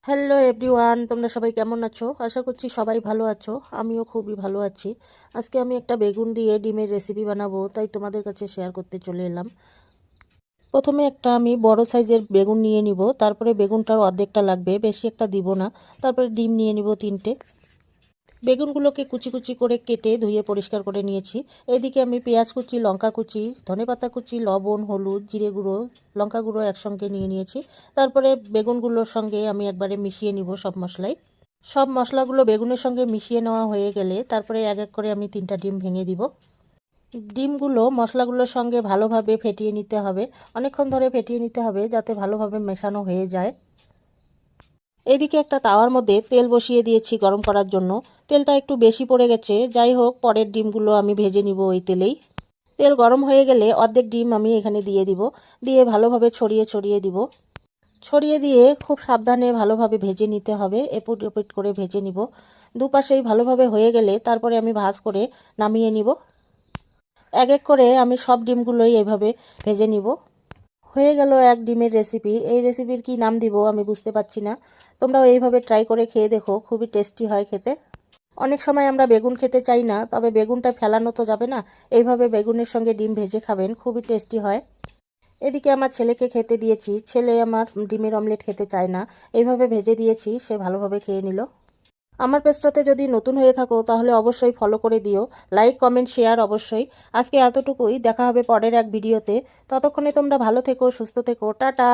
Hello everyone, তোমরা সবাই কেমন আছো? আশা করছি সবাই ভালো আছো। আমিও খুবই ভালো আছি। আজকে আমি একটা বেগুন দিয়ে ডিমের রেসিপি বানাবো, তাই তোমাদের কাছে শেয়ার করতে চলে এলাম। প্রথমে একটা আমি বড় সাইজের বেগুন নিয়ে নিব, তারপরে বেগুনটার অর্ধেকটা লাগবে, বেশি একটা দিব না। তারপরে ডিম নিয়ে নিব 3টে। বেগুনগুলোকে কুচি কুচি করে কেটে ধুয়ে পরিষ্কার করে নিয়েছি। এদিকে আমি পেঁয়াজ কুচি, লঙ্কা কুচি, ধনেপাতা কুচি, লবণ, হলুদ, জিরে গুঁড়ো, লঙ্কা গুঁড়ো একসঙ্গে নিয়ে নিয়েছি। তারপরে বেগুনগুলোর সঙ্গে আমি একবারে মিশিয়ে নিব সব মশলাই। সব মশলাগুলো বেগুনের সঙ্গে মিশিয়ে নেওয়া হয়ে গেলে তারপরে এক এক করে আমি 3টা ডিম ভেঙে দিব। ডিমগুলো মশলাগুলোর সঙ্গে ভালোভাবে ফেটিয়ে নিতে হবে। অনেকক্ষণ ধরে ফেটিয়ে নিতে হবে যাতে ভালোভাবে মেশানো হয়ে যায়। এদিকে একটা তাওয়ার মধ্যে তেল বসিয়ে দিয়েছি গরম করার জন্য। তেলটা একটু বেশি পড়ে গেছে, যাই হোক পরের ডিমগুলো আমি ভেজে নিব ওই তেলেই। তেল গরম হয়ে গেলে অর্ধেক ডিম আমি এখানে দিয়ে দিব, দিয়ে ভালোভাবে ছড়িয়ে ছড়িয়ে দিব। ছড়িয়ে দিয়ে খুব সাবধানে ভালোভাবে ভেজে নিতে হবে, এপিট ওপিট করে ভেজে নিব। দুপাশেই ভালোভাবে হয়ে গেলে তারপরে আমি ভাঁজ করে নামিয়ে নিব। এক এক করে আমি সব ডিমগুলোই এভাবে ভেজে নিব। হয়ে গেল এক ডিমের রেসিপি। এই রেসিপির কি নাম দিব আমি বুঝতে পারছি না। তোমরাও এইভাবে ট্রাই করে খেয়ে দেখো, খুবই টেস্টি হয় খেতে। অনেক সময় আমরা বেগুন খেতে চাই না, তবে বেগুনটা ফেলানো তো যাবে না। এইভাবে বেগুনের সঙ্গে ডিম ভেজে খাবেন, খুবই টেস্টি হয়। এদিকে আমার ছেলেকে খেতে দিয়েছি, ছেলে আমার ডিমের অমলেট খেতে চায় না। এইভাবে ভেজে দিয়েছি, সে ভালোভাবে খেয়ে নিল। আমার পেজটাতে যদি নতুন হয়ে থাকো তাহলে অবশ্যই ফলো করে দিও। লাইক, কমেন্ট, শেয়ার অবশ্যই। আজকে এতটুকুই, দেখা হবে পরের এক ভিডিওতে। ততক্ষণে তোমরা ভালো থেকো, সুস্থ থেকো, টাটা।